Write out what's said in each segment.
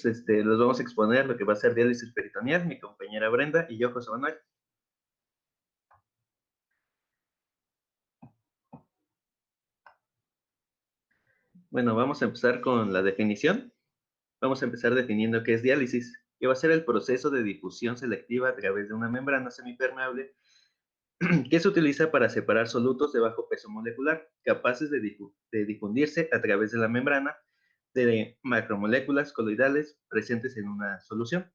los vamos a exponer lo que va a ser diálisis peritoneal, mi compañera Brenda y yo, José Manuel. Bueno, vamos a empezar con la definición. Vamos a empezar definiendo qué es diálisis, que va a ser el proceso de difusión selectiva a través de una membrana semipermeable que se utiliza para separar solutos de bajo peso molecular, capaces de difundirse a través de la membrana de macromoléculas coloidales presentes en una solución.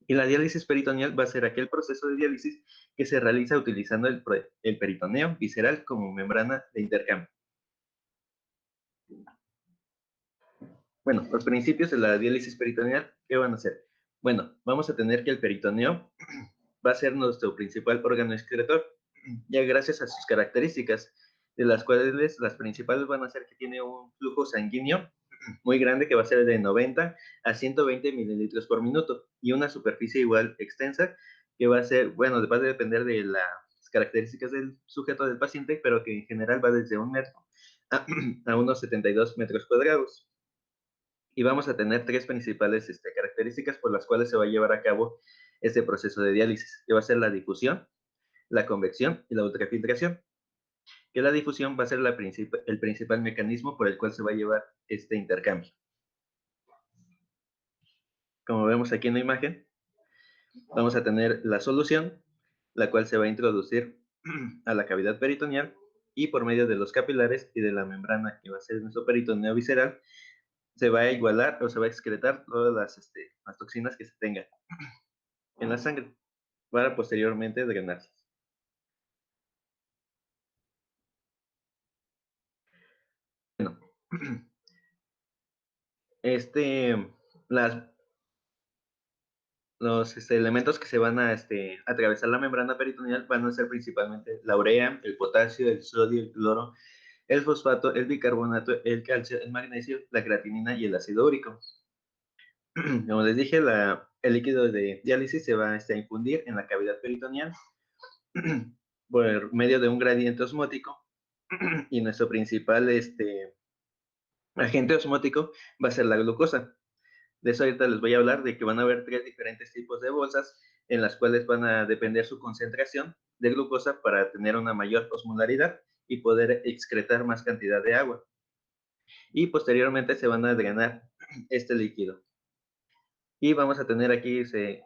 Y la diálisis peritoneal va a ser aquel proceso de diálisis que se realiza utilizando el peritoneo visceral como membrana de intercambio. Bueno, los principios de la diálisis peritoneal, ¿qué van a ser? Bueno, vamos a tener que el peritoneo va a ser nuestro principal órgano excretor, ya gracias a sus características, de las cuales las principales van a ser que tiene un flujo sanguíneo muy grande, que va a ser de 90 a 120 mililitros por minuto, y una superficie igual extensa, que va a ser, bueno, va a depender de las características del sujeto del paciente, pero que en general va desde 1 metro a unos 72 metros cuadrados. Y vamos a tener tres principales características por las cuales se va a llevar a cabo este proceso de diálisis, que va a ser la difusión, la convección y la ultrafiltración. Que la difusión va a ser el principal mecanismo por el cual se va a llevar este intercambio. Como vemos aquí en la imagen, vamos a tener la solución, la cual se va a introducir a la cavidad peritoneal y por medio de los capilares y de la membrana que va a ser nuestro peritoneo visceral, se va a igualar o se va a excretar todas las toxinas que se tengan en la sangre para posteriormente drenarse. Bueno, las, los elementos que se van a atravesar la membrana peritoneal van a ser principalmente la urea, el potasio, el sodio, el cloro, el fosfato, el bicarbonato, el calcio, el magnesio, la creatinina y el ácido úrico. Como les dije, el líquido de diálisis se va a infundir en la cavidad peritoneal por medio de un gradiente osmótico y nuestro principal agente osmótico va a ser la glucosa. De eso ahorita les voy a hablar, de que van a haber tres diferentes tipos de bolsas en las cuales van a depender su concentración de glucosa para tener una mayor osmolaridad y poder excretar más cantidad de agua. Y posteriormente se van a drenar este líquido. Y vamos a tener aquí, se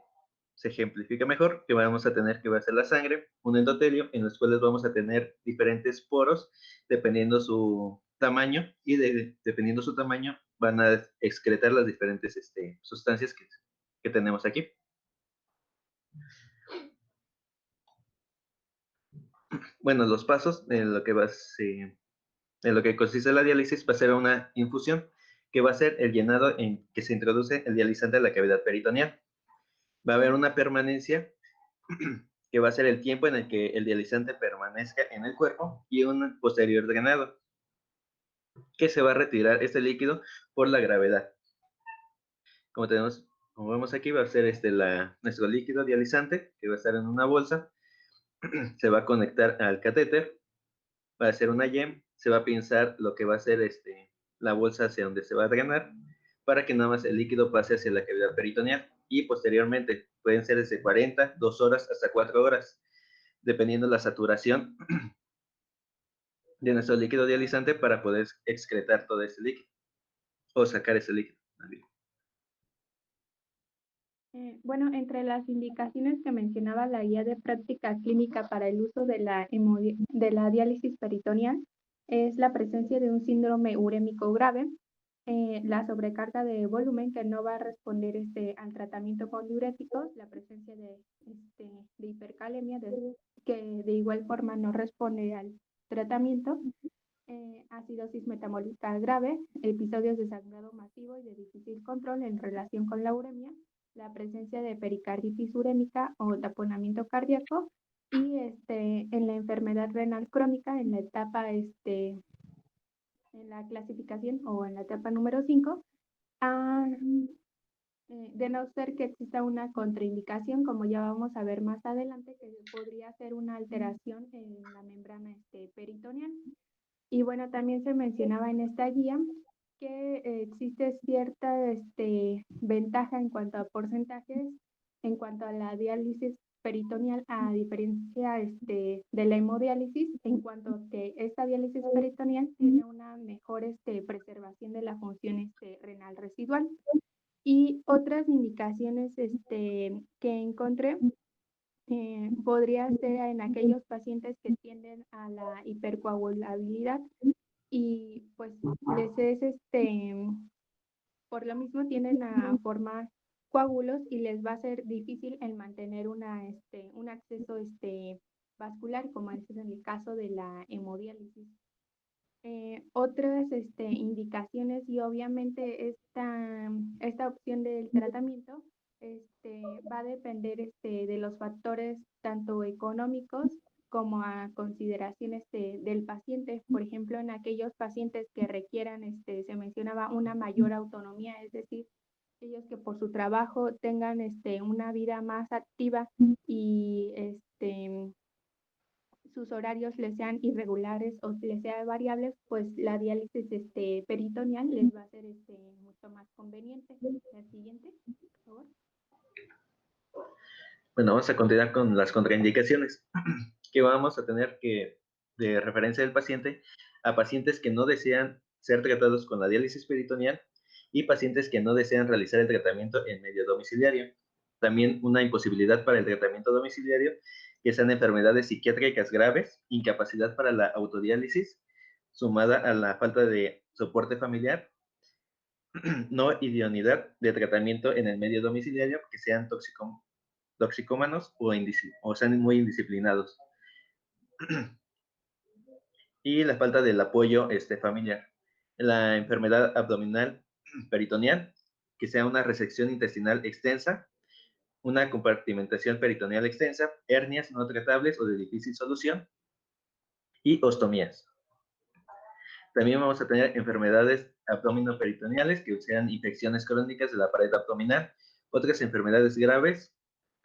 ejemplifica mejor, que vamos a tener que va a ser la sangre, un endotelio, en los cuales vamos a tener diferentes poros, dependiendo su tamaño, y dependiendo su tamaño, van a excretar las diferentes sustancias que tenemos aquí. Bueno, los pasos en lo que en lo que consiste la diálisis va a ser una infusión, que va a ser el llenado en que se introduce el dializante a la cavidad peritoneal. Va a haber una permanencia que va a ser el tiempo en el que el dializante permanezca en el cuerpo y un posterior drenado, que se va a retirar este líquido por la gravedad. Como vemos aquí, va a ser nuestro líquido dializante, que va a estar en una bolsa, se va a conectar al catéter, va a ser una YEM, se va a pinzar lo que va a ser la bolsa hacia donde se va a drenar, para que nada más el líquido pase hacia la cavidad peritoneal, y posteriormente pueden ser desde 40, 2 horas hasta 4 horas, dependiendo la saturación de nuestro líquido dializante para poder excretar todo ese líquido o sacar ese líquido. Bueno, entre las indicaciones que mencionaba la guía de práctica clínica para el uso de la diálisis peritoneal es la presencia de un síndrome urémico grave, la sobrecarga de volumen que no va a responder al tratamiento con diuréticos, la presencia de hipercalemia que de igual forma no responde al tratamiento, acidosis metabólica grave, episodios de sangrado masivo y de difícil control en relación con la uremia, la presencia de pericarditis urémica o taponamiento cardíaco y en la enfermedad renal crónica en la etapa en la clasificación o en la etapa número 5, de no ser que exista una contraindicación, como ya vamos a ver más adelante, que podría ser una alteración en la membrana peritoneal. Y bueno, también se mencionaba en esta guía que existe cierta ventaja en cuanto a porcentajes, en cuanto a la diálisis peritoneal, a diferencia de la hemodiálisis, en cuanto a que esta diálisis peritoneal tiene una mejor preservación de la función renal residual. Y otras indicaciones que encontré podría ser en aquellos pacientes que tienden a la hipercoagulabilidad y pues les es por lo mismo tienden a formar coágulos y les va a ser difícil el mantener un acceso vascular, como es en el caso de la hemodiálisis. Otras indicaciones y obviamente esta opción del tratamiento va a depender de los factores tanto económicos como a consideración del paciente. Por ejemplo, en aquellos pacientes que requieran, se mencionaba una mayor autonomía, es decir, ellos que por su trabajo tengan una vida más activa y sus horarios les sean irregulares o les sean variables, pues la diálisis peritoneal les va a ser mucho más conveniente. La siguiente, por favor. Bueno, vamos a continuar con las contraindicaciones que vamos a tener que, de referencia del paciente, a pacientes que no desean ser tratados con la diálisis peritoneal y pacientes que no desean realizar el tratamiento en medio domiciliario. También una imposibilidad para el tratamiento domiciliario, que sean enfermedades psiquiátricas graves, incapacidad para la autodiálisis, sumada a la falta de soporte familiar, no idoneidad de tratamiento en el medio domiciliario, que sean toxicómanos o sean muy indisciplinados. Y la falta del apoyo familiar. La enfermedad abdominal peritoneal, que sea una resección intestinal extensa, una compartimentación peritoneal extensa, hernias no tratables o de difícil solución y ostomías. También vamos a tener enfermedades abdominoperitoneales, que sean infecciones crónicas de la pared abdominal, otras enfermedades graves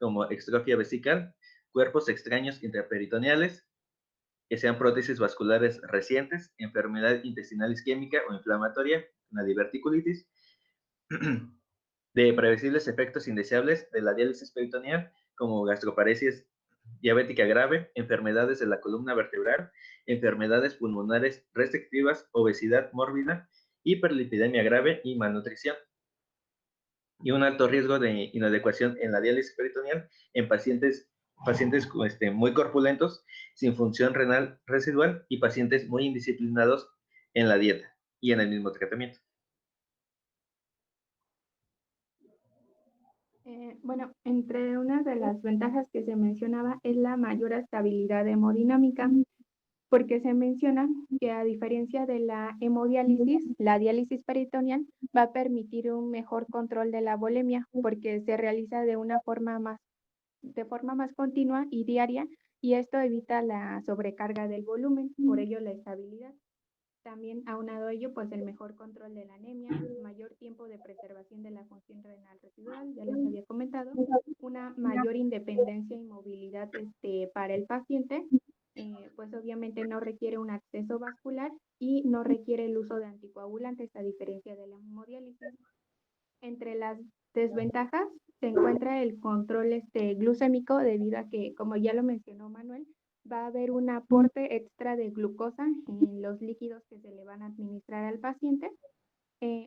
como extrofia vesical, cuerpos extraños intraperitoneales, que sean prótesis vasculares recientes, enfermedad intestinal isquémica o inflamatoria, una diverticulitis, de previsibles efectos indeseables de la diálisis peritoneal, como gastroparesis diabética grave, enfermedades de la columna vertebral, enfermedades pulmonares restrictivas, obesidad mórbida, hiperlipidemia grave y malnutrición. Y un alto riesgo de inadecuación en la diálisis peritoneal en pacientes muy corpulentos, sin función renal residual y pacientes muy indisciplinados en la dieta y en el mismo tratamiento. Bueno, entre una de las ventajas que se mencionaba es la mayor estabilidad hemodinámica, porque se menciona que a diferencia de la hemodiálisis, la diálisis peritoneal va a permitir un mejor control de la volemia, porque se realiza de forma más continua y diaria, y esto evita la sobrecarga del volumen, por ello la estabilidad. También aunado a ello, pues el mejor control de la anemia, mayor tiempo de preservación de la función renal residual, ya les había comentado, una mayor independencia y movilidad para el paciente, pues obviamente no requiere un acceso vascular y no requiere el uso de anticoagulantes, a diferencia de la hemodiálisis. Entre las desventajas se encuentra el control glucémico, debido a que, como ya lo mencionó Manuel, va a haber un aporte extra de glucosa en los líquidos que se le van a administrar al paciente.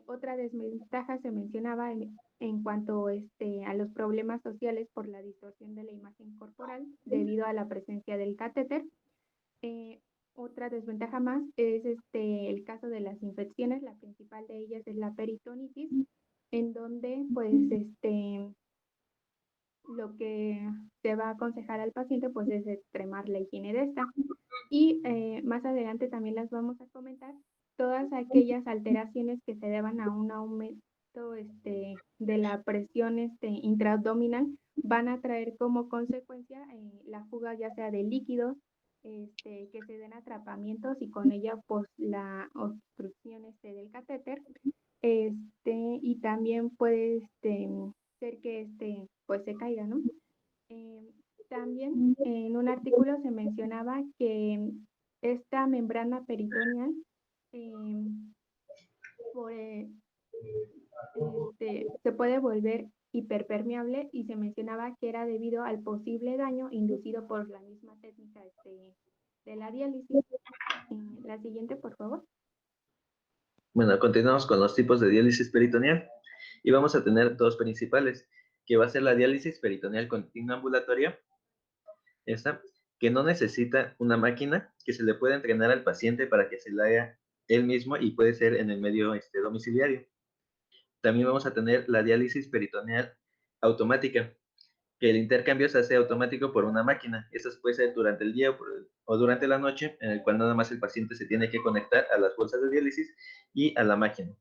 Otra desventaja se mencionaba en cuanto a los problemas sociales por la distorsión de la imagen corporal debido a la presencia del catéter. Otra desventaja más es el caso de las infecciones. La principal de ellas es la peritonitis, en donde pues lo que se va a aconsejar al paciente pues es extremar la higiene de esta. Y más adelante también las vamos a comentar, todas aquellas alteraciones que se deban a un aumento de la presión intraabdominal van a traer como consecuencia la fuga ya sea de líquidos, que se den atrapamientos y con ella pues la obstrucción del catéter, y también puede ser que pues se caiga, ¿no? Eh, También en un artículo se mencionaba que esta membrana peritoneal se puede volver hiperpermeable y se mencionaba que era debido al posible daño inducido por la misma técnica de la diálisis. La siguiente, por favor. Bueno, continuamos con los tipos de diálisis peritoneal y vamos a tener dos principales, que va a ser la diálisis peritoneal continua ambulatoria, esta, que no necesita una máquina, que se le puede entrenar al paciente para que se la haga él mismo y puede ser en el medio domiciliario. También vamos a tener la diálisis peritoneal automática, que el intercambio se hace automático por una máquina. Eso puede ser durante el día o durante la noche, en el cual nada más el paciente se tiene que conectar a las bolsas de diálisis y a la máquina.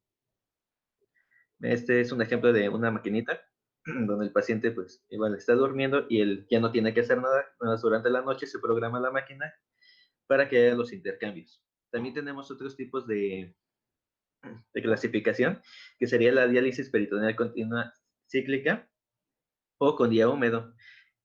Este es un ejemplo de una maquinita donde el paciente pues igual está durmiendo y él ya no tiene que hacer nada. Durante la noche se programa la máquina para que haga los intercambios. También tenemos otros tipos de clasificación, que sería la diálisis peritoneal continua cíclica o con día húmedo,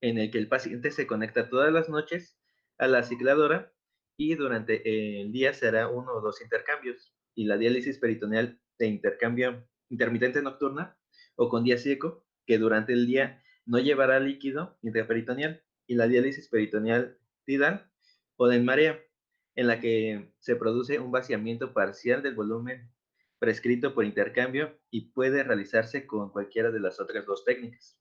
en el que el paciente se conecta todas las noches a la cicladora y durante el día se hará uno o dos intercambios. Y la diálisis peritoneal de intercambio intermitente nocturna o con día seco, que durante el día no llevará líquido intraperitoneal. Y la diálisis peritoneal tidal o de marea, en la que se produce un vaciamiento parcial del volumen prescrito por intercambio y puede realizarse con cualquiera de las otras dos técnicas.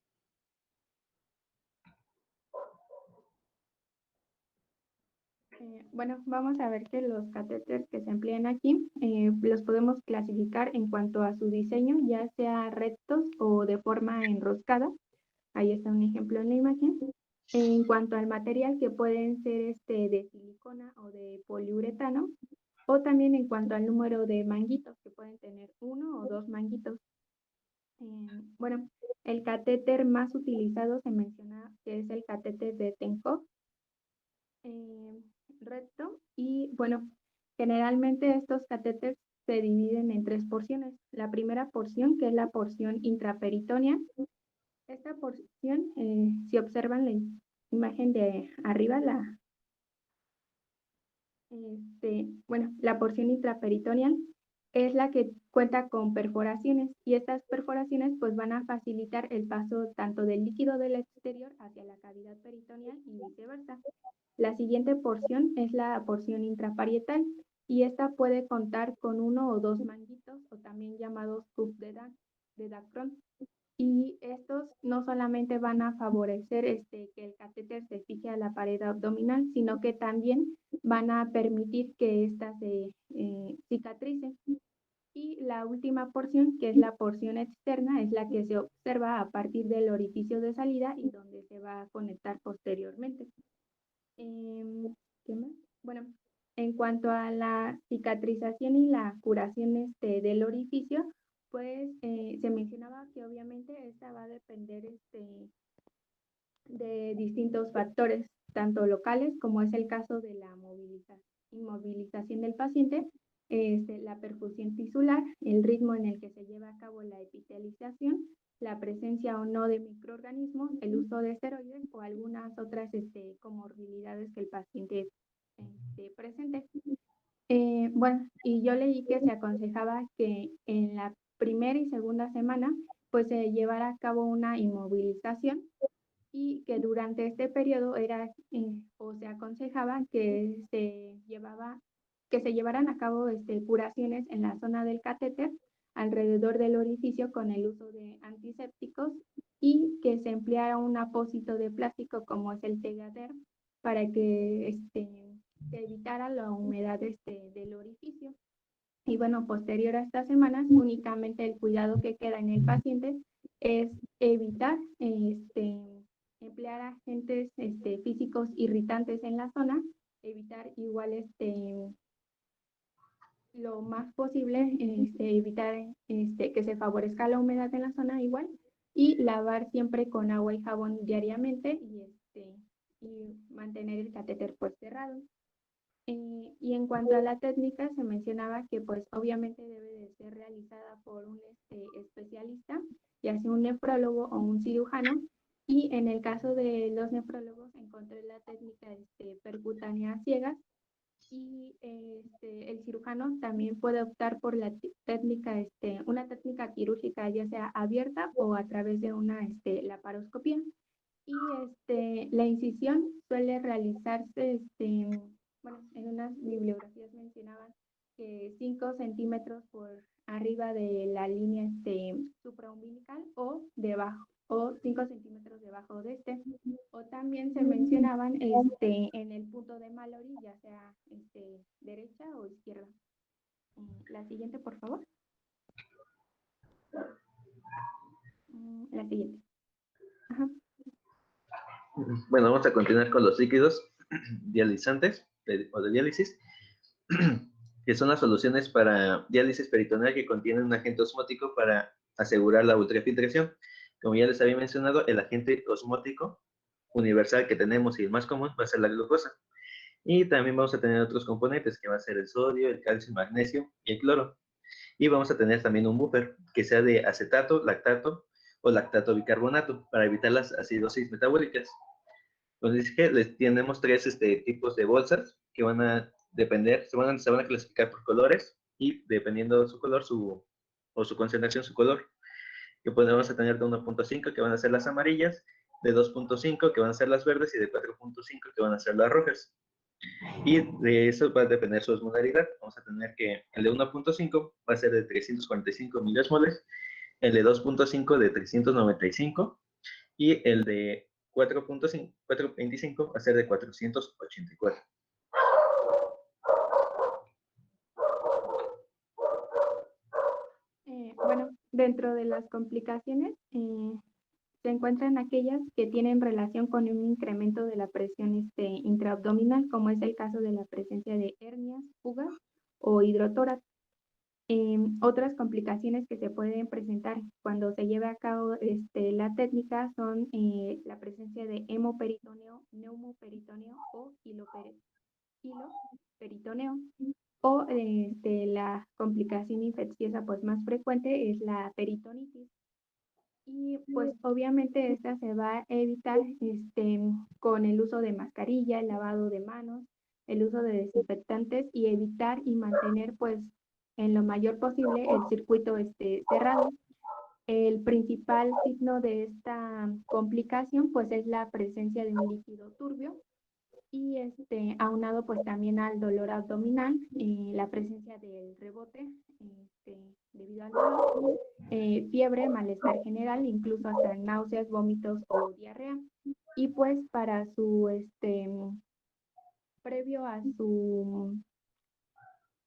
Bueno, vamos a ver que los catéteres que se emplean aquí los podemos clasificar en cuanto a su diseño, ya sea rectos o de forma enroscada. Ahí está un ejemplo en la imagen. En cuanto al material, que pueden ser de silicona o de poliuretano, o también en cuanto al número de manguitos, que pueden tener uno o dos manguitos. Bueno, el catéter más utilizado se menciona que es el catéter de Tenkov, recto, y bueno, generalmente estos catéteres se dividen en tres porciones. La primera porción, que es la porción intraperitoneal. Esta porción, si observan la imagen de arriba, bueno, la porción intraperitoneal es la que cuenta con perforaciones y estas perforaciones pues van a facilitar el paso tanto del líquido del exterior hacia la cavidad peritoneal y viceversa. La siguiente porción es la porción intraparietal y esta puede contar con uno o dos manguitos o también llamados cup de Dacron. Y estos no solamente van a favorecer que el catéter se fije a la pared abdominal, sino que también van a permitir que ésta se cicatrice. Y la última porción, que es la porción externa, es la que se observa a partir del orificio de salida y donde se va a conectar posteriormente. ¿Qué más? Bueno, en cuanto a la cicatrización y la curación del orificio, pues se mencionaba que obviamente esta va a depender de distintos factores, tanto locales como es el caso de la inmovilización del paciente, la perfusión tisular, el ritmo en el que se lleva a cabo la epitelización, la presencia o no de microorganismos, el uso de esteroides o algunas otras comorbilidades que el paciente presente. Bueno, y yo leí que se aconsejaba que en la primera y segunda semana pues se llevara a cabo una inmovilización y que durante este periodo era o se aconsejaba que se llevaran a cabo curaciones en la zona del catéter alrededor del orificio con el uso de antisépticos y que se empleara un apósito de plástico como es el Tegaderm para que se evitara la humedad del orificio. Y bueno, posterior a estas semanas, únicamente el cuidado que queda en el paciente es evitar emplear agentes físicos irritantes en la zona, evitar igual lo más posible, evitar que se favorezca la humedad en la zona igual y lavar siempre con agua y jabón diariamente y mantener el catéter pues cerrado. Y en cuanto a la técnica, se mencionaba que pues obviamente debe de ser realizada por un especialista, ya sea un nefrólogo o un cirujano. Y en el caso de los nefrólogos encontré la técnica percutánea ciegas, Y el cirujano también puede optar por la técnica, una técnica quirúrgica, ya sea abierta o a través de una laparoscopía. Y la incisión suele realizarse, bueno, en unas bibliografías mencionaban que 5 centímetros por arriba de la línea supraumbilical o debajo, o 5 centímetros debajo de o también se mencionaban en el punto de Mallory, ya sea derecha o izquierda. La siguiente, por favor. La siguiente. Ajá. Bueno, vamos a continuar con los líquidos dializantes o de diálisis, que son las soluciones para diálisis peritoneal que contienen un agente osmótico para asegurar la ultrafiltración. Como ya les había mencionado, el agente osmótico universal que tenemos y el más común va a ser la glucosa. Y también vamos a tener otros componentes, que va a ser el sodio, el calcio, el magnesio y el cloro. Y vamos a tener también un buffer, que sea de acetato, lactato o lactato bicarbonato, para evitar las acidosis metabólicas. Entonces, que les tenemos tres tipos de bolsas que van a depender, se van a clasificar por colores y dependiendo de su color o su concentración, su color, que podemos tener de 1.5 que van a ser las amarillas, de 2.5 que van a ser las verdes y de 4.5 que van a ser las rojas. Y de eso va a depender su osmolaridad. Vamos a tener que el de 1.5 va a ser de 345 miliosmoles, el de 2.5 de 395 y el de 4.25 va a ser de 484. Bueno, dentro de las complicaciones se encuentran aquellas que tienen relación con un incremento de la presión intraabdominal, como es el caso de la presencia de hernias, fugas o hidrotórax. Otras complicaciones que se pueden presentar cuando se lleve a cabo la técnica son la presencia de hemoperitoneo, neumoperitoneo o hiloperitoneo. O la complicación infecciosa pues más frecuente es la peritonitis. Y pues obviamente esta se va a evitar con el uso de mascarilla, el lavado de manos, el uso de desinfectantes y evitar y mantener pues en lo mayor posible el circuito cerrado. El principal signo de esta complicación pues es la presencia de un líquido turbio y aunado pues también al dolor abdominal, la presencia del rebote debido al dolor, fiebre, malestar general, incluso hasta náuseas, vómitos o diarrea. Y pues para su, previo a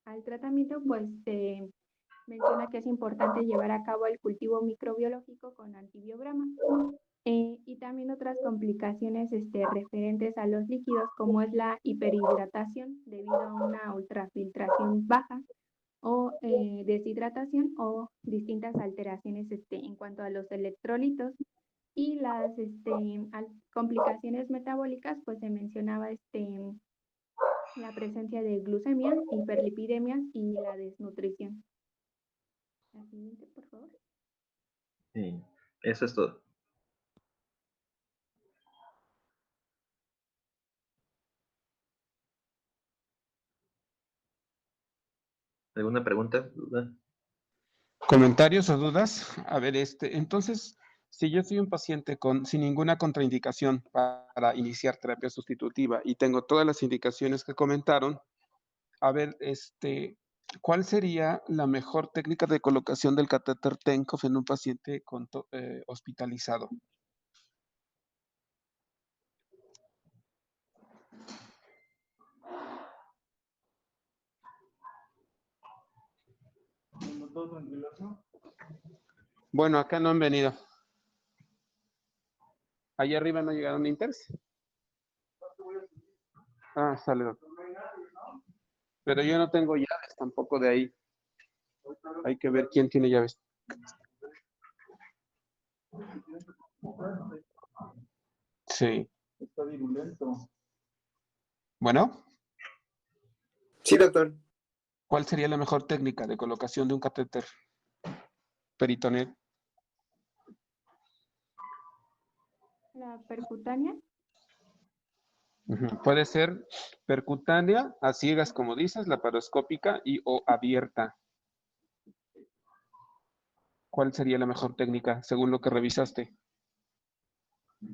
al tratamiento, pues se menciona que es importante llevar a cabo el cultivo microbiológico con antibiograma. Y también otras complicaciones referentes a los líquidos, como es la hiperhidratación debido a una ultrafiltración baja o deshidratación o distintas alteraciones en cuanto a los electrolitos. Y las complicaciones metabólicas, pues se mencionaba la presencia de glucemia, hiperlipidemias y la desnutrición. La siguiente, por favor. Sí, eso es todo. ¿Alguna pregunta? ¿Duda? ¿Comentarios o dudas? A ver, entonces, si yo soy un paciente sin ninguna contraindicación para iniciar terapia sustitutiva y tengo todas las indicaciones que comentaron, a ver, ¿cuál sería la mejor técnica de colocación del catéter Tenkov en un paciente hospitalizado? Bueno, acá no han venido. Allá arriba no llegaron inters. Ah, sale, doctor. Pero yo no tengo llaves tampoco de ahí. Hay que ver quién tiene llaves. Sí. Está virulento. Bueno, Sí, doctor. ¿cuál sería la mejor técnica de colocación de un catéter peritoneal? La percutánea. Puede ser percutánea, a ciegas, como dices, laparoscópica y o abierta. ¿Cuál sería la mejor técnica según lo que revisaste?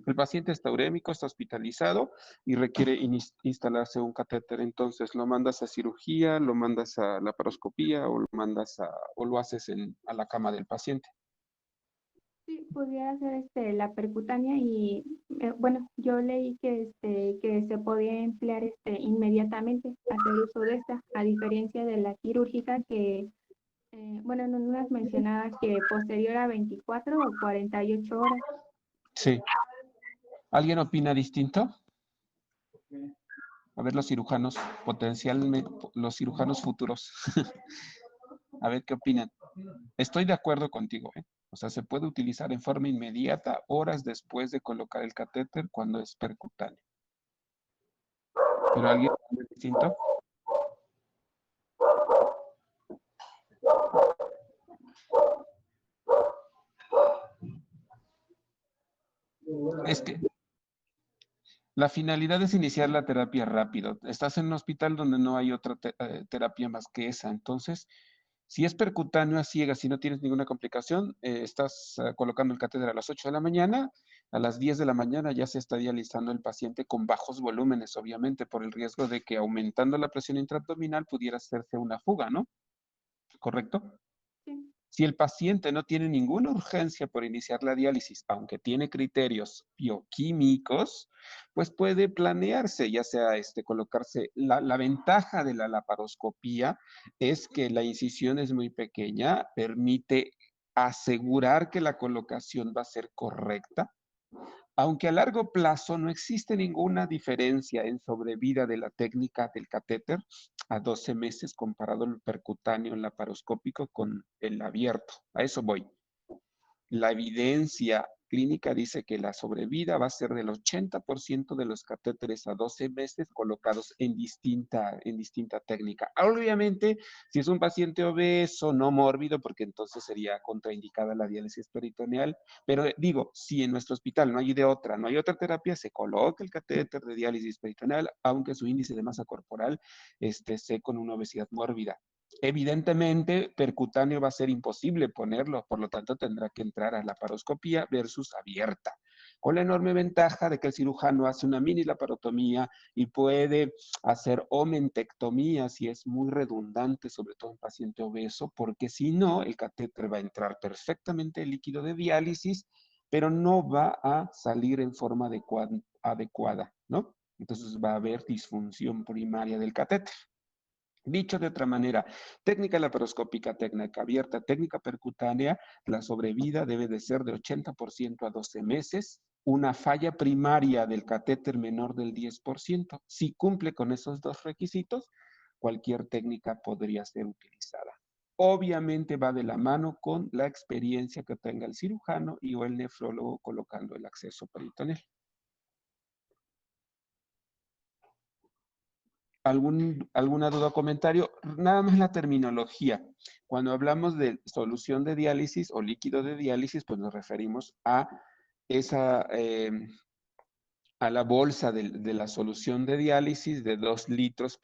El paciente está urémico, está hospitalizado y requiere instalarse un catéter. Entonces, ¿lo mandas a cirugía, lo mandas a laparoscopía o o lo haces a la cama del paciente? Sí, pudiera ser la percutánea y bueno, yo leí que se podía emplear inmediatamente, hacer uso de esta, a diferencia de la quirúrgica que, bueno, en unas mencionaba que posterior a 24 o 48 horas. Sí. ¿Alguien opina distinto? A ver, los cirujanos, potencialmente, los cirujanos futuros. A ver qué opinan. Estoy de acuerdo contigo, ¿eh? O sea, se puede utilizar en forma inmediata, horas después de colocar el catéter cuando es percutáneo. ¿Pero alguien opina distinto? Es que la finalidad es iniciar la terapia rápido. Estás en un hospital donde no hay otra terapia más que esa. Entonces, si es percutáneo a ciegas, si no tienes ninguna complicación, estás colocando el catéter a las 8 de la mañana, a las 10 de la mañana ya se está dializando el paciente con bajos volúmenes, obviamente, por el riesgo de que aumentando la presión intraabdominal pudiera hacerse una fuga, ¿no? ¿Correcto? Sí. Si el paciente no tiene ninguna urgencia por iniciar la diálisis, aunque tiene criterios bioquímicos, pues puede planearse, ya sea colocarse. La ventaja de la laparoscopía es que la incisión es muy pequeña, permite asegurar que la colocación va a ser correcta. Aunque a largo plazo no existe ninguna diferencia en sobrevida de la técnica del catéter a 12 meses comparado el percutáneo laparoscópico con el abierto. A eso voy. La evidencia clínica dice que la sobrevida va a ser del 80% de los catéteres a 12 meses colocados en distinta técnica. Obviamente, si es un paciente obeso, no mórbido, porque entonces sería contraindicada la diálisis peritoneal, pero digo, si en nuestro hospital no hay otra terapia, se coloca el catéter de diálisis peritoneal, aunque su índice de masa corporal esté con una obesidad mórbida. Evidentemente, percutáneo va a ser imposible ponerlo, por lo tanto tendrá que entrar a laparoscopía versus abierta, con la enorme ventaja de que el cirujano hace una mini laparotomía y puede hacer omentectomía si es muy redundante, sobre todo en paciente obeso, porque si no, el catéter va a entrar perfectamente el líquido de diálisis, pero no va a salir en forma adecuada, ¿no? Entonces va a haber disfunción primaria del catéter. Dicho de otra manera, técnica laparoscópica, técnica abierta, técnica percutánea, la sobrevida debe de ser de 80% a 12 meses, una falla primaria del catéter menor del 10%. Si cumple con esos dos requisitos, cualquier técnica podría ser utilizada. Obviamente va de la mano con la experiencia que tenga el cirujano y o el nefrólogo colocando el acceso peritoneal. ¿Alguna duda o comentario? Nada más la terminología. Cuando hablamos de solución de diálisis o líquido de diálisis, pues nos referimos a esa, a la bolsa de la solución de diálisis de 2 litros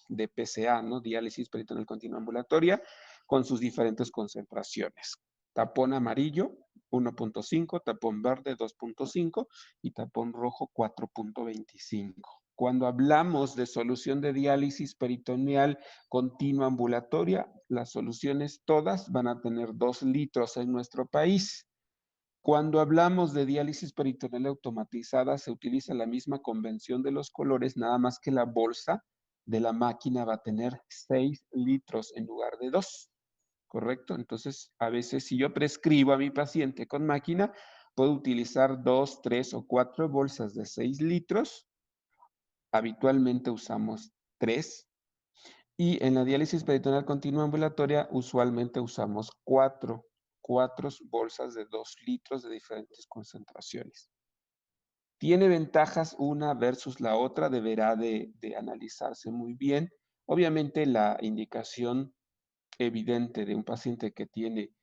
de PCA, ¿no? Diálisis peritoneal continua ambulatoria, con sus diferentes concentraciones. Tapón amarillo, 1.5, tapón verde, 2.5 y tapón rojo, 4.25. Cuando hablamos de solución de diálisis peritoneal continua ambulatoria, las soluciones todas van a tener 2 litros en nuestro país. Cuando hablamos de diálisis peritoneal automatizada, se utiliza la misma convención de los colores, nada más que la bolsa de la máquina va a tener 6 litros en lugar de 2, ¿correcto? Entonces, a veces si yo prescribo a mi paciente con máquina, puedo utilizar 2, 3 o 4 bolsas de 6 litros. Habitualmente usamos 3. Y en la diálisis peritoneal continua ambulatoria, usualmente usamos 4 bolsas de 2 litros de diferentes concentraciones. Tiene ventajas una versus la otra, deberá de analizarse muy bien. Obviamente la indicación evidente de un paciente que tiene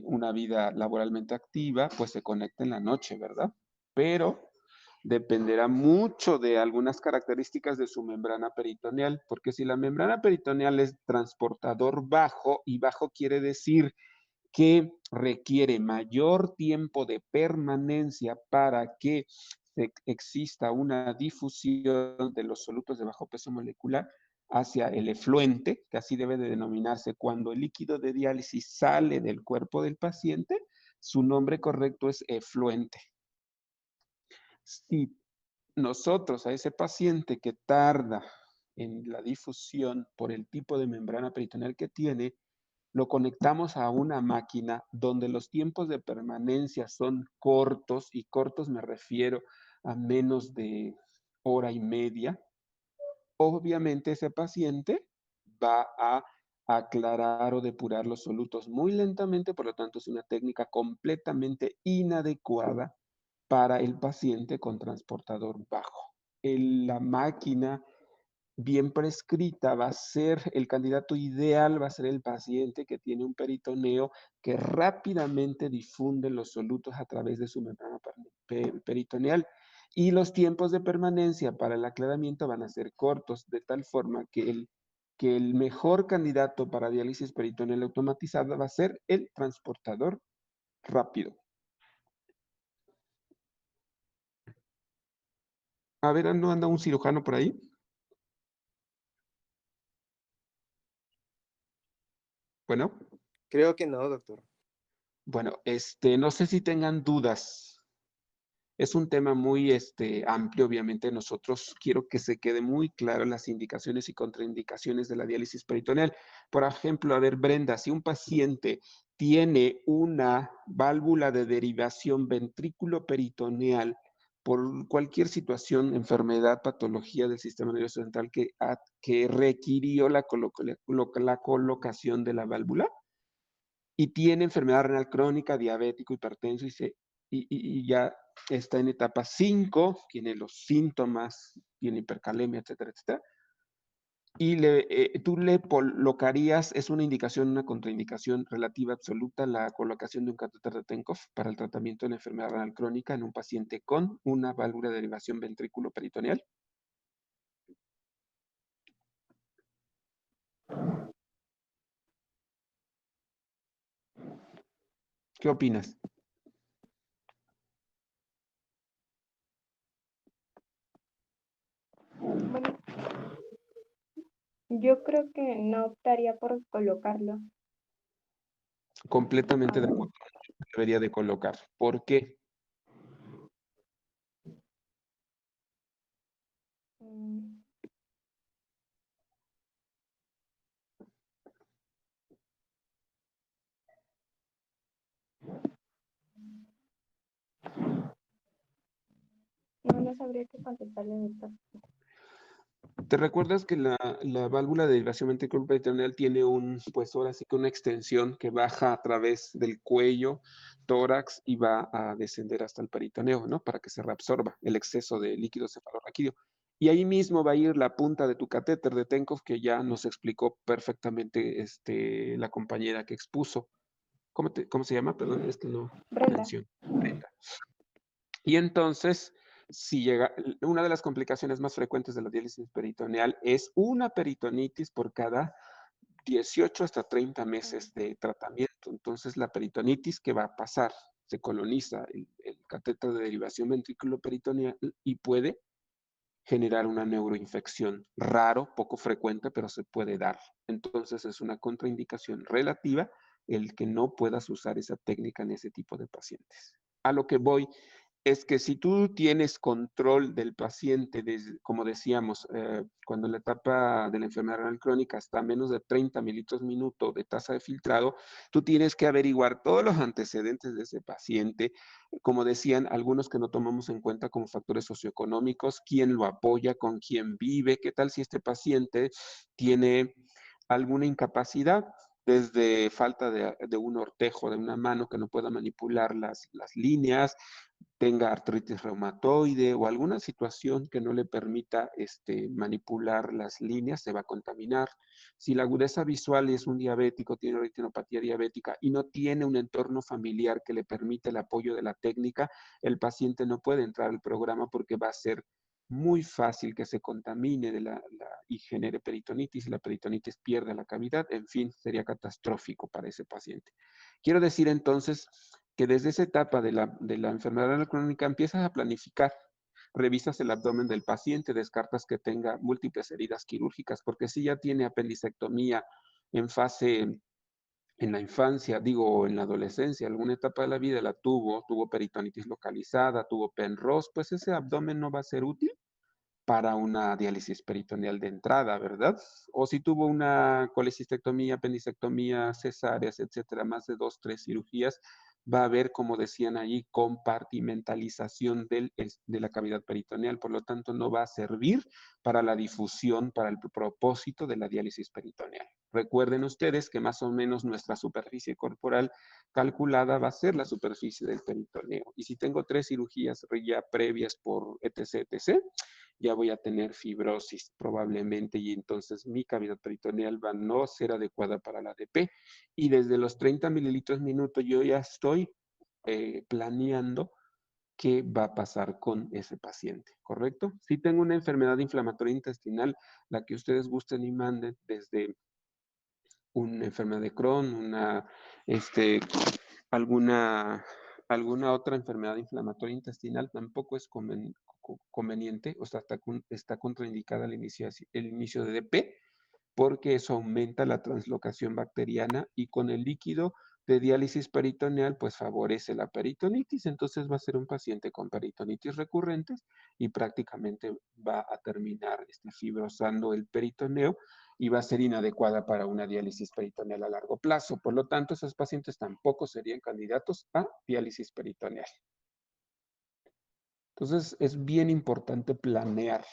una vida laboralmente activa, pues se conecta en la noche, ¿verdad? Pero dependerá mucho de algunas características de su membrana peritoneal, porque si la membrana peritoneal es transportador bajo, y bajo quiere decir que requiere mayor tiempo de permanencia para que exista una difusión de los solutos de bajo peso molecular hacia el efluente, que así debe de denominarse cuando el líquido de diálisis sale del cuerpo del paciente, su nombre correcto es efluente. Si nosotros a ese paciente que tarda en la difusión por el tipo de membrana peritoneal que tiene, lo conectamos a una máquina donde los tiempos de permanencia son cortos, y cortos me refiero a menos de hora y media, obviamente ese paciente va a aclarar o depurar los solutos muy lentamente, por lo tanto es una técnica completamente inadecuada para el paciente con transportador bajo. La máquina bien prescrita va a ser el candidato ideal, va a ser el paciente que tiene un peritoneo que rápidamente difunde los solutos a través de su membrana peritoneal, y los tiempos de permanencia para el aclaramiento van a ser cortos, de tal forma que el mejor candidato para diálisis peritoneal automatizada va a ser el transportador rápido. A ver, ¿no anda un cirujano por ahí? Bueno. Creo que no, doctor. Bueno, no sé si tengan dudas. Es un tema muy amplio, obviamente. Nosotros quiero que se quede muy claro las indicaciones y contraindicaciones de la diálisis peritoneal. Por ejemplo, a ver, Brenda, si un paciente tiene una válvula de derivación ventrículo peritoneal por cualquier situación, enfermedad, patología del sistema nervioso central que requirió la colocación de la válvula, y tiene enfermedad renal crónica, diabético, hipertenso, y ya está en etapa 5, tiene los síntomas, tiene hipercalemia, etcétera, etcétera, y tú le colocarías, es una indicación, una contraindicación relativa absoluta, la colocación de un catéter de Tenkov para el tratamiento de la enfermedad renal crónica en un paciente con una válvula de derivación ventrículo peritoneal. ¿Qué opinas? Bueno, yo creo que no optaría por colocarlo. Completamente de acuerdo. Debería de colocar. ¿Por qué? Mm, No sabría qué contestarle, doctor. ¿Te recuerdas que la válvula de derivación ventrículo peritoneal tiene pues ahora sí que una extensión que baja a través del cuello, tórax, y va a descender hasta el peritoneo, ¿no? Para que se reabsorba el exceso de líquido cefalorraquídeo. Y ahí mismo va a ir la punta de tu catéter de Tenkov, que ya nos explicó perfectamente la compañera que expuso. ¿Cómo se llama? Perdón, no Brenda. menciono. Brenda. Y entonces, una de las complicaciones más frecuentes de la diálisis peritoneal es una peritonitis por cada 18 hasta 30 meses de tratamiento. Entonces, la peritonitis, ¿qué va a pasar? Se coloniza el catéter de derivación ventrículo peritoneal y puede generar una neuroinfección. Raro, poco frecuente, pero se puede dar. Entonces, es una contraindicación relativa el que no puedas usar esa técnica en ese tipo de pacientes. A lo que voy es que si tú tienes control del paciente, como decíamos, cuando la etapa de la enfermedad renal crónica está a menos de 30 mililitros minuto de tasa de filtrado, tú tienes que averiguar todos los antecedentes de ese paciente, como decían algunos que no tomamos en cuenta como factores socioeconómicos, quién lo apoya, con quién vive, qué tal si este paciente tiene alguna incapacidad desde falta de un ortejo, de una mano que no pueda manipular las líneas, tenga artritis reumatoide o alguna situación que no le permita manipular las líneas, se va a contaminar. Si la agudeza visual es un diabético, tiene retinopatía diabética y no tiene un entorno familiar que le permita el apoyo de la técnica, el paciente no puede entrar al programa porque va a ser muy fácil que se contamine y genere peritonitis, y la peritonitis pierde la cavidad, en fin, sería catastrófico para ese paciente. Quiero decir entonces que desde esa etapa de la enfermedad renal crónica empiezas a planificar, revisas el abdomen del paciente, descartas que tenga múltiples heridas quirúrgicas, porque si ya tiene apendicectomía en la infancia, digo, en la adolescencia, alguna etapa de la vida la tuvo peritonitis localizada, tuvo Penrose, pues ese abdomen no va a ser útil para una diálisis peritoneal de entrada, ¿verdad? O si tuvo una colecistectomía, apendicectomía, cesáreas, etcétera, más de 2, 3 cirugías, va a haber, como decían allí, compartimentalización de la cavidad peritoneal, por lo tanto no va a servir para la difusión, para el propósito de la diálisis peritoneal. Recuerden ustedes que más o menos nuestra superficie corporal calculada va a ser la superficie del peritoneo. Y si tengo 3 cirugías ya previas por etc., ya voy a tener fibrosis probablemente y entonces mi cavidad peritoneal va a no ser adecuada para la ADP. Y desde los 30 mililitros minuto yo ya estoy planeando qué va a pasar con ese paciente, ¿correcto? Si tengo una enfermedad inflamatoria intestinal, la que ustedes gusten y manden, desde una enfermedad de Crohn, alguna otra enfermedad inflamatoria intestinal, tampoco es conveniente, o sea, está contraindicada el inicio de DP, porque eso aumenta la translocación bacteriana y con el líquido de diálisis peritoneal, pues favorece la peritonitis, entonces va a ser un paciente con peritonitis recurrentes y prácticamente va a terminar fibrosando el peritoneo y va a ser inadecuada para una diálisis peritoneal a largo plazo. Por lo tanto, esos pacientes tampoco serían candidatos a diálisis peritoneal. Entonces, es bien importante planear.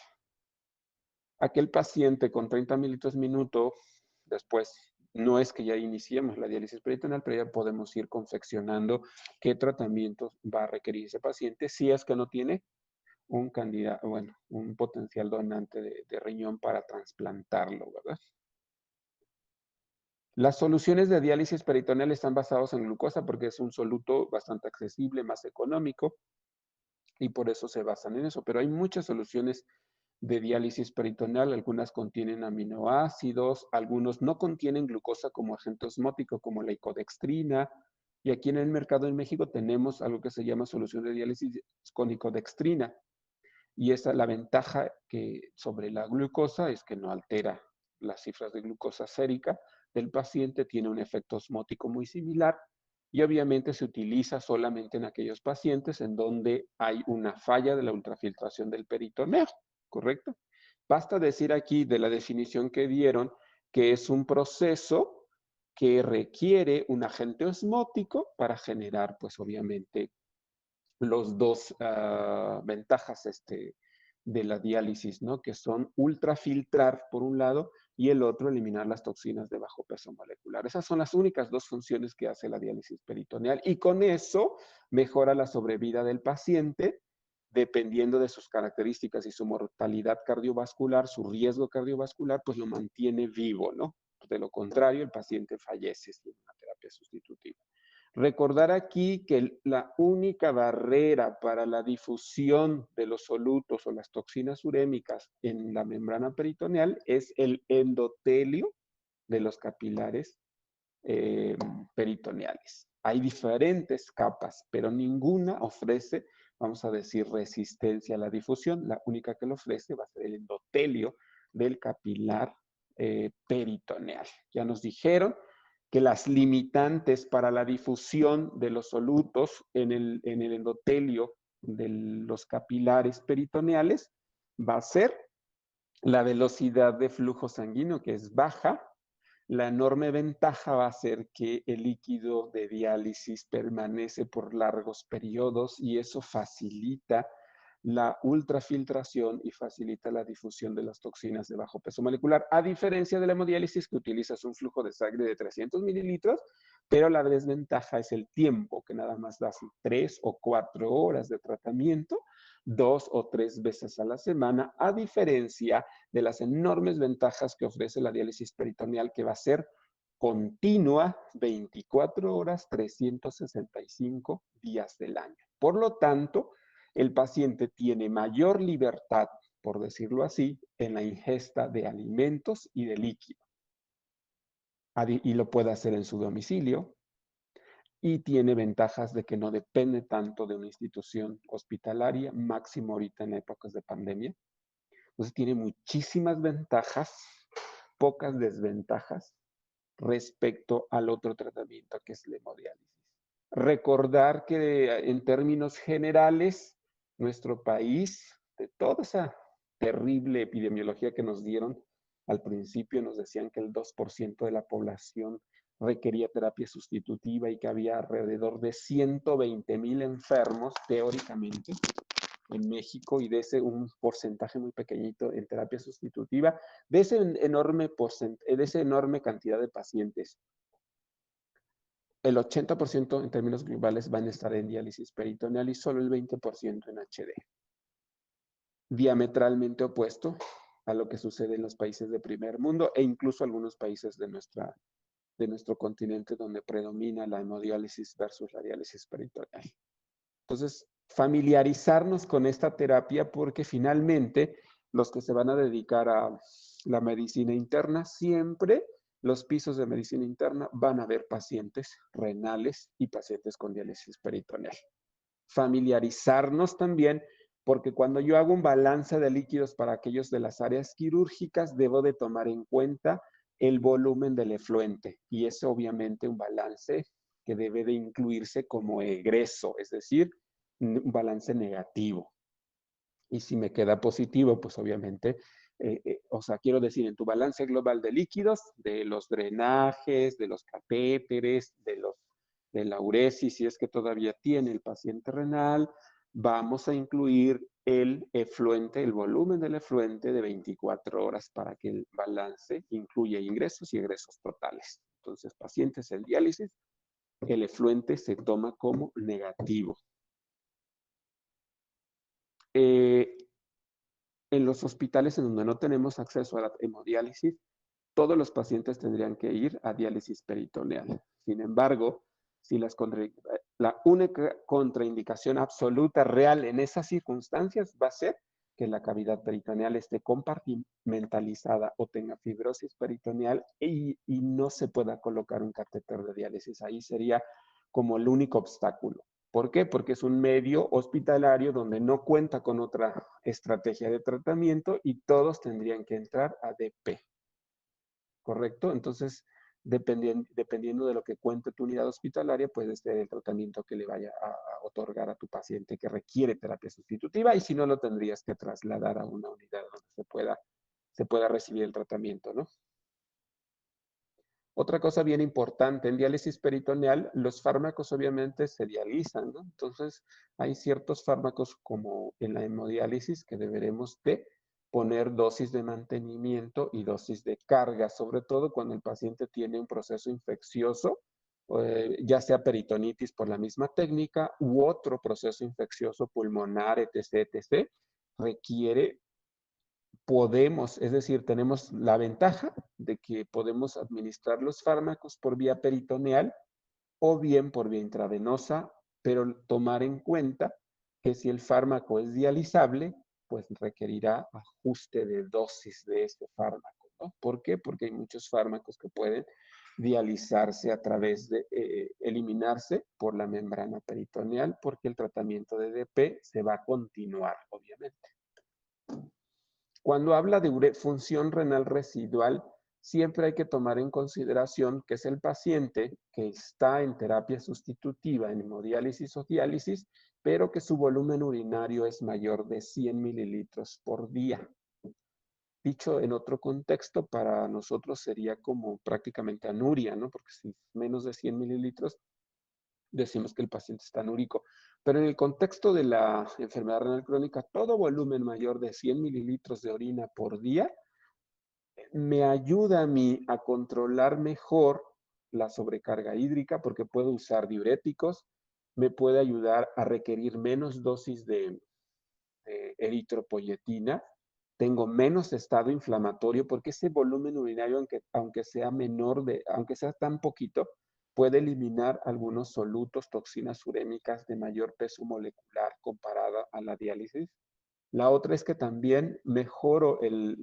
Aquel paciente con 30 mililitros minuto, después, no es que ya iniciemos la diálisis peritoneal, pero ya podemos ir confeccionando qué tratamientos va a requerir ese paciente si es que no tiene un candidato, bueno, un potencial donante de riñón para trasplantarlo, ¿verdad? Las soluciones de diálisis peritoneal están basadas en glucosa porque es un soluto bastante accesible, más económico, y por eso se basan en eso. Pero hay muchas soluciones de diálisis peritoneal, algunas contienen aminoácidos, algunos no contienen glucosa como agente osmótico, como la icodextrina, y aquí en el mercado en México tenemos algo que se llama solución de diálisis con icodextrina, y esa, la ventaja que sobre la glucosa es que no altera las cifras de glucosa sérica del paciente, tiene un efecto osmótico muy similar, y obviamente se utiliza solamente en aquellos pacientes en donde hay una falla de la ultrafiltración del peritoneo, ¿correcto? Basta decir aquí de la definición que dieron que es un proceso que requiere un agente osmótico para generar, pues obviamente, los dos ventajas de la diálisis, ¿no? Que son ultrafiltrar por un lado y el otro eliminar las toxinas de bajo peso molecular. Esas son las únicas dos funciones que hace la diálisis peritoneal y con eso mejora la sobrevida del paciente dependiendo de sus características y su mortalidad cardiovascular, su riesgo cardiovascular, pues lo mantiene vivo, ¿no? De lo contrario, el paciente fallece sin una terapia sustitutiva. Recordar aquí que la única barrera para la difusión de los solutos o las toxinas urémicas en la membrana peritoneal es el endotelio de los capilares peritoneales. Hay diferentes capas, pero ninguna ofrece, vamos a decir, resistencia a la difusión. La única que lo ofrece va a ser el endotelio del capilar peritoneal. Ya nos dijeron que las limitantes para la difusión de los solutos en el endotelio de los capilares peritoneales va a ser la velocidad de flujo sanguíneo, que es baja. La enorme ventaja va a ser que el líquido de diálisis permanece por largos periodos y eso facilita la ultrafiltración y facilita la difusión de las toxinas de bajo peso molecular, a diferencia de la hemodiálisis que utilizas un flujo de sangre de 300 mililitros, pero la desventaja es el tiempo, que nada más das 3 o 4 horas de tratamiento, 2 o 3 veces a la semana, a diferencia de las enormes ventajas que ofrece la diálisis peritoneal, que va a ser continua 24 horas, 365 días del año. Por lo tanto, el paciente tiene mayor libertad, por decirlo así, en la ingesta de alimentos y de líquido. Y lo puede hacer en su domicilio, y tiene ventajas de que no depende tanto de una institución hospitalaria, máximo ahorita en épocas de pandemia. Entonces tiene muchísimas ventajas, pocas desventajas respecto al otro tratamiento que es la hemodiálisis. Recordar que en términos generales, nuestro país, de toda esa terrible epidemiología que nos dieron, al principio nos decían que el 2% de la población requería terapia sustitutiva y que había alrededor de 120,000 enfermos, teóricamente, en México, y de ese un porcentaje muy pequeñito en terapia sustitutiva, de esa enorme cantidad de pacientes. El 80% en términos globales van a estar en diálisis peritoneal y solo el 20% en HD. Diametralmente opuesto a lo que sucede en los países de primer mundo e incluso algunos países de nuestro continente donde predomina la hemodiálisis versus la diálisis peritoneal. Entonces, familiarizarnos con esta terapia porque finalmente los que se van a dedicar a la medicina interna, siempre los pisos de medicina interna van a ver pacientes renales y pacientes con diálisis peritoneal. Familiarizarnos también porque cuando yo hago un balance de líquidos para aquellos de las áreas quirúrgicas, debo de tomar en cuenta el volumen del efluente y es obviamente un balance que debe de incluirse como egreso, es decir, un balance negativo. Y si me queda positivo, pues obviamente, quiero decir, en tu balance global de líquidos, de los drenajes, de los catéteres, de la uresis, si es que todavía tiene el paciente renal, vamos a incluir el efluente, el volumen del efluente de 24 horas para que el balance incluya ingresos y egresos totales. Entonces, pacientes en diálisis, el efluente se toma como negativo. En los hospitales en donde no tenemos acceso a la hemodiálisis, todos los pacientes tendrían que ir a diálisis peritoneal. Sin embargo, si la única contraindicación absoluta real en esas circunstancias va a ser que la cavidad peritoneal esté compartimentalizada o tenga fibrosis peritoneal y no se pueda colocar un catéter de diálisis. Ahí sería como el único obstáculo. ¿Por qué? Porque es un medio hospitalario donde no cuenta con otra estrategia de tratamiento y todos tendrían que entrar a DP. ¿Correcto? Entonces, dependiendo de lo que cuente tu unidad hospitalaria, puede ser el tratamiento que le vaya a otorgar a tu paciente que requiere terapia sustitutiva y si no, lo tendrías que trasladar a una unidad donde se pueda recibir el tratamiento, ¿no? Otra cosa bien importante, en diálisis peritoneal, los fármacos obviamente se dializan, ¿no? Entonces, hay ciertos fármacos como en la hemodiálisis que deberemos de poner dosis de mantenimiento y dosis de carga, sobre todo cuando el paciente tiene un proceso infeccioso, ya sea peritonitis por la misma técnica u otro proceso infeccioso pulmonar, etc., etc., requiere es decir, tenemos la ventaja de que podemos administrar los fármacos por vía peritoneal o bien por vía intravenosa, pero tomar en cuenta que si el fármaco es dializable, pues requerirá ajuste de dosis de este fármaco, ¿no? ¿Por qué? Porque hay muchos fármacos que pueden dializarse a través de eliminarse por la membrana peritoneal, porque el tratamiento de DP se va a continuar, obviamente. Cuando habla de función renal residual, siempre hay que tomar en consideración que es el paciente que está en terapia sustitutiva, en hemodiálisis o diálisis, pero que su volumen urinario es mayor de 100 mililitros por día. Dicho en otro contexto, para nosotros sería como prácticamente anuria, ¿no? Porque si menos de 100 mililitros, decimos que el paciente está anúrico. Pero en el contexto de la enfermedad renal crónica, todo volumen mayor de 100 mililitros de orina por día me ayuda a mí a controlar mejor la sobrecarga hídrica porque puedo usar diuréticos, me puede ayudar a requerir menos dosis de eritropoyetina, tengo menos estado inflamatorio porque ese volumen urinario, aunque sea menor, aunque sea tan poquito, puede eliminar algunos solutos, toxinas urémicas de mayor peso molecular comparada a la diálisis. La otra es que también mejoro el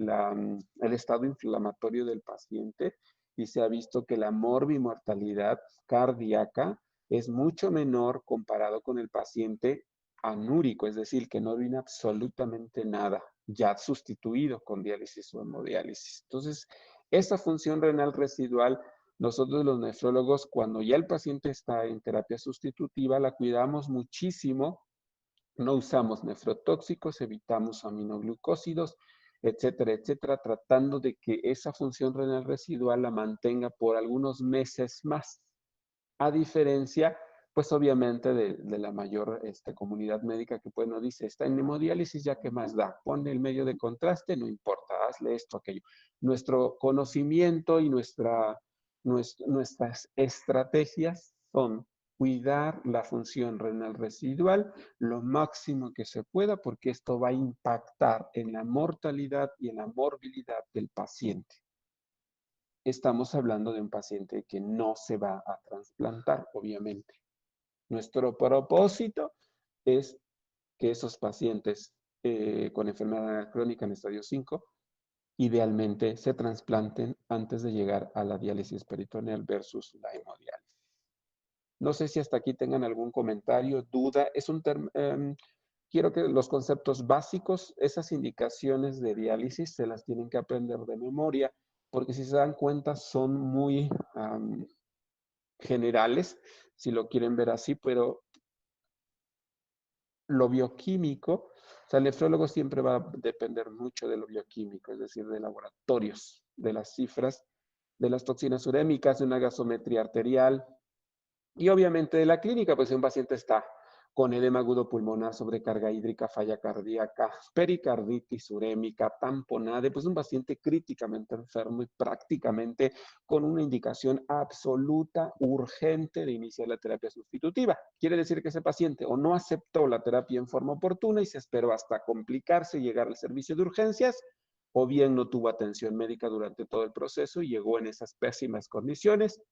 estado inflamatorio del paciente y se ha visto que la morbimortalidad cardíaca es mucho menor comparado con el paciente anúrico, es decir, que no orina absolutamente nada, ya sustituido con diálisis o hemodiálisis. Entonces, esa función renal residual, nosotros los nefrólogos, cuando ya el paciente está en terapia sustitutiva, la cuidamos muchísimo. No usamos nefrotóxicos, evitamos aminoglucósidos, etcétera, etcétera, tratando de que esa función renal residual la mantenga por algunos meses más. A diferencia, pues obviamente de la mayor comunidad médica que pues no dice, está en hemodiálisis, ya que más da, ponle el medio de contraste, no importa, hazle esto, aquello. Nuestro conocimiento y nuestras estrategias son cuidar la función renal residual lo máximo que se pueda, porque esto va a impactar en la mortalidad y en la morbilidad del paciente. Estamos hablando de un paciente que no se va a trasplantar, obviamente. Nuestro propósito es que esos pacientes con enfermedad crónica en estadio 5 idealmente se trasplanten antes de llegar a la diálisis peritoneal versus la hemodiálisis. No sé si hasta aquí tengan algún comentario, duda. Quiero que los conceptos básicos, esas indicaciones de diálisis se las tienen que aprender de memoria, porque si se dan cuenta son muy generales, si lo quieren ver así, pero lo bioquímico, o sea, el nefrólogo siempre va a depender mucho de lo bioquímico, es decir, de laboratorios, de las cifras, de las toxinas urémicas, de una gasometría arterial y obviamente de la clínica, pues si un paciente está con edema agudo pulmonar, sobrecarga hídrica, falla cardíaca, pericarditis urémica, tamponade, pues un paciente críticamente enfermo y prácticamente con una indicación absoluta, urgente de iniciar la terapia sustitutiva. Quiere decir que ese paciente o no aceptó la terapia en forma oportuna y se esperó hasta complicarse y llegar al servicio de urgencias, o bien no tuvo atención médica durante todo el proceso y llegó en esas pésimas condiciones.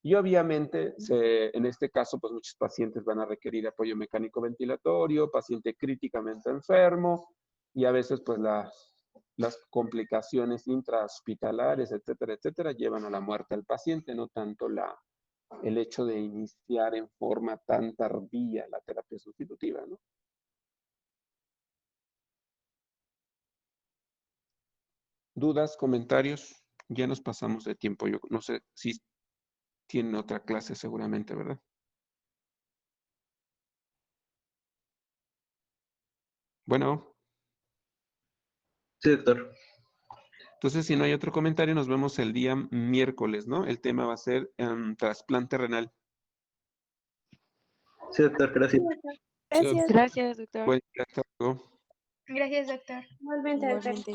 Y obviamente, en este caso, pues muchos pacientes van a requerir apoyo mecánico ventilatorio, paciente críticamente enfermo, y a veces pues las complicaciones intrahospitalarias, etcétera, etcétera, llevan a la muerte al paciente, no tanto el hecho de iniciar en forma tan tardía la terapia sustitutiva, ¿no? ¿Dudas, comentarios? Ya nos pasamos de tiempo. Yo no sé si tienen otra clase seguramente, ¿verdad? Bueno. Sí, doctor. Entonces, si no hay otro comentario, nos vemos el día miércoles, ¿no? El tema va a ser trasplante renal. Sí, doctor, gracias. Gracias. Gracias, doctor. Buen día, hasta luego. Gracias, doctor. Igualmente.